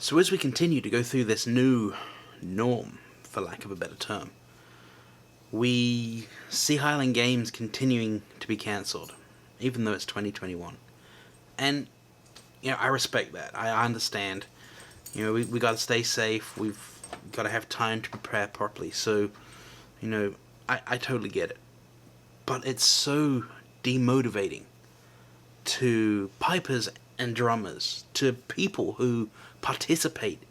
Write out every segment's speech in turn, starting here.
So as we continue to go through this new norm, for lack of a better term, we see Highland games continuing to be cancelled, even though it's 2021. And, I respect that. I understand. We got to stay safe. We've got to have time to prepare properly. So, I totally get it. But it's so demotivating to pipers and drummers, to people who participate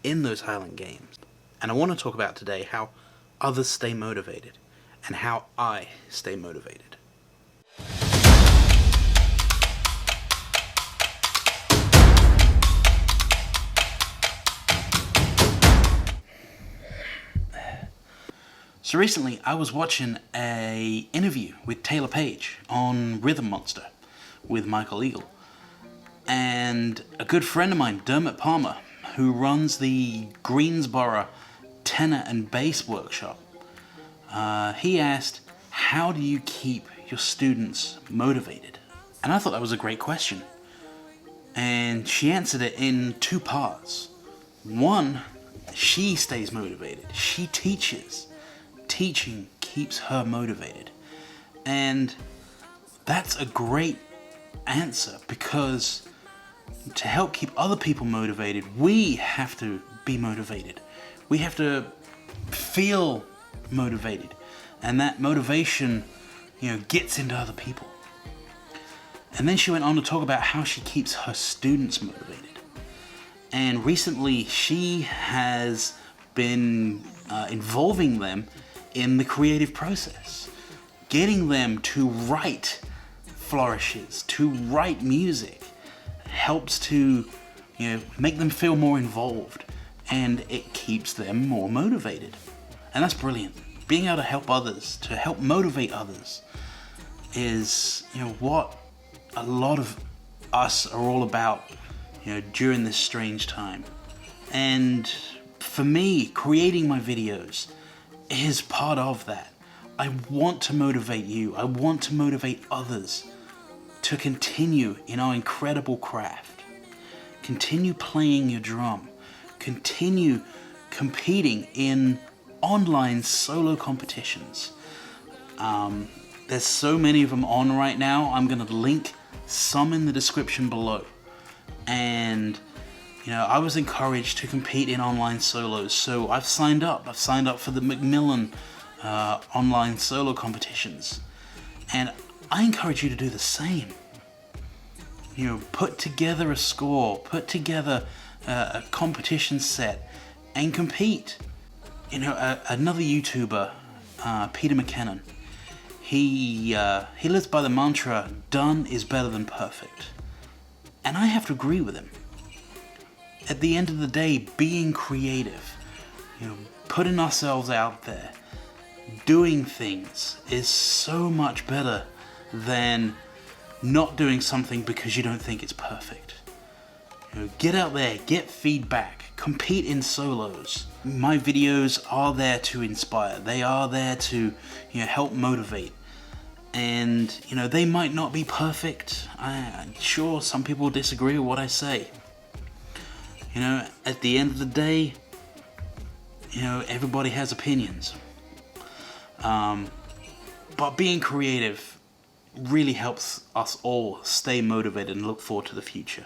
in those Highland games. And I want to talk about today how others stay motivated and how I stay motivated. So recently I was watching an interview with Taylor Page on Rhythm Monster with Michael Eagle. And a good friend of mine, Dermot Palmer, who runs the Greensboro tenor and bass workshop, he asked, how do you keep your students motivated? And I thought that was a great question. And she answered it in two parts. One, she stays motivated. She teaches. Teaching keeps her motivated. And that's a great answer, because to help keep other people motivated, we have to be motivated. We have to feel motivated. And that motivation, gets into other people. And then she went on to talk about how she keeps her students motivated. And recently she has been involving them in the creative process, getting them to write flourishes, to write music, helps to make them feel more involved, and it keeps them more motivated. And that's brilliant. Being able to help others, to help motivate others, is what a lot of us are all about during this strange time. And for me, creating my videos is part of that. I want to motivate you. I want to motivate others to continue in our incredible craft. Continue playing your drum. Continue competing in online solo competitions. There's so many of them on right now. I'm going to link some in the description below. And I was encouraged to compete in online solos, so I've signed up. I've signed up for the Macmillan online solo competitions. And I encourage you to do the same. Put together a score, put together a competition set, and compete. Another YouTuber, Peter McKinnon, he lives by the mantra, done is better than perfect. And I have to agree with him. At the end of the day, being creative, putting ourselves out there, doing things is so much better than not doing something because you don't think it's perfect. Get out there, get feedback, compete in solos. My videos are there to inspire. They are there to help motivate. And they might not be perfect. I'm sure some people disagree with what I say. At the end of the day, everybody has opinions. But being creative really helps us all stay motivated and look forward to the future.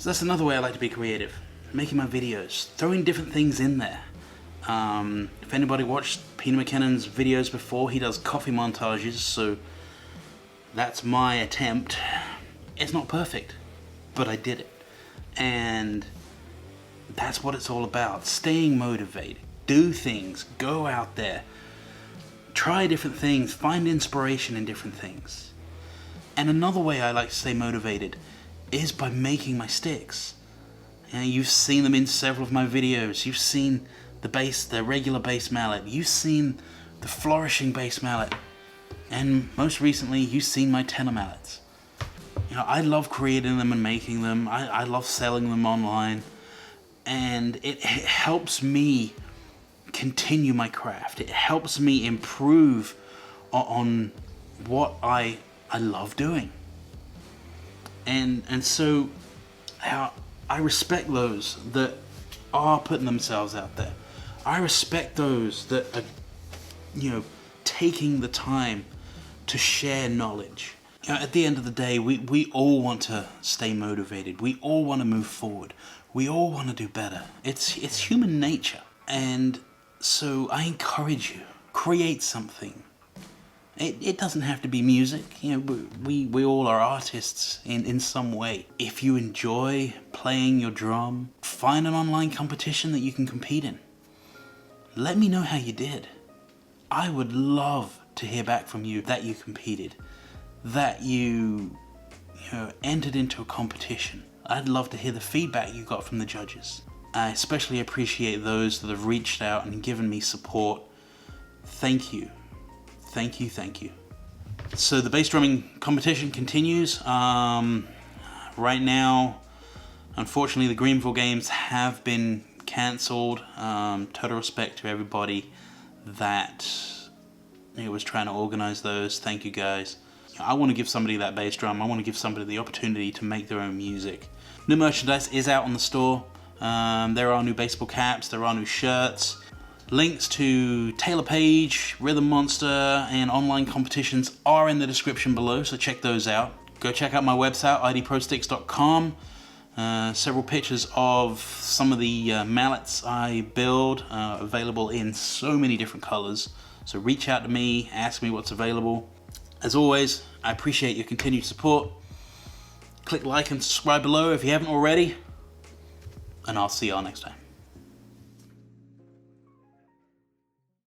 So that's another way I like to be creative, making my videos, throwing different things in there. If anybody watched Peter McKinnon's videos before. He does coffee montages, so that's my attempt. It's not perfect, but I did it. And that's what it's all about. Staying motivated. Do things. Go out there. Try different things. Find inspiration in different things. And another way I like to stay motivated is by making my sticks. You've seen them in several of my videos. You've seen the regular bass mallet. You've seen the flourishing bass mallet. And most recently, you've seen my tenor mallets. I love creating them and making them. I love selling them online. And it helps me continue my craft. It helps me improve on what I love doing. And so I respect those that are putting themselves out there. I respect those that are, taking the time to share knowledge. At the end of the day, we all want to stay motivated. We all want to move forward. We all want to do better. It's human nature. And so I encourage you, create something. It doesn't have to be music. We all are artists in some way. If you enjoy playing your drum, find an online competition that you can compete in. Let me know how you did. I would love to hear back from you that you competed, that you entered into a competition. I'd love to hear the feedback you got from the judges. I especially appreciate those that have reached out and given me support. Thank you. Thank you, thank you. So the bass drumming competition continues. Right now, unfortunately, the Greenville games have been cancelled. Total respect to everybody that was trying to organize those. Thank you, guys. I want to give somebody that bass drum. I want to give somebody the opportunity to make their own music. New merchandise is out on the store. There are new baseball caps. There are new shirts. Links to Taylor Page, Rhythm Monster, and online competitions are in the description below, so check those out. Go check out my website, RDProStikz.com. Several pictures of some of the mallets I build, available in so many different colors. So reach out to me, ask me what's available. As always, I appreciate your continued support. Click like and subscribe below if you haven't already, and I'll see y'all next time.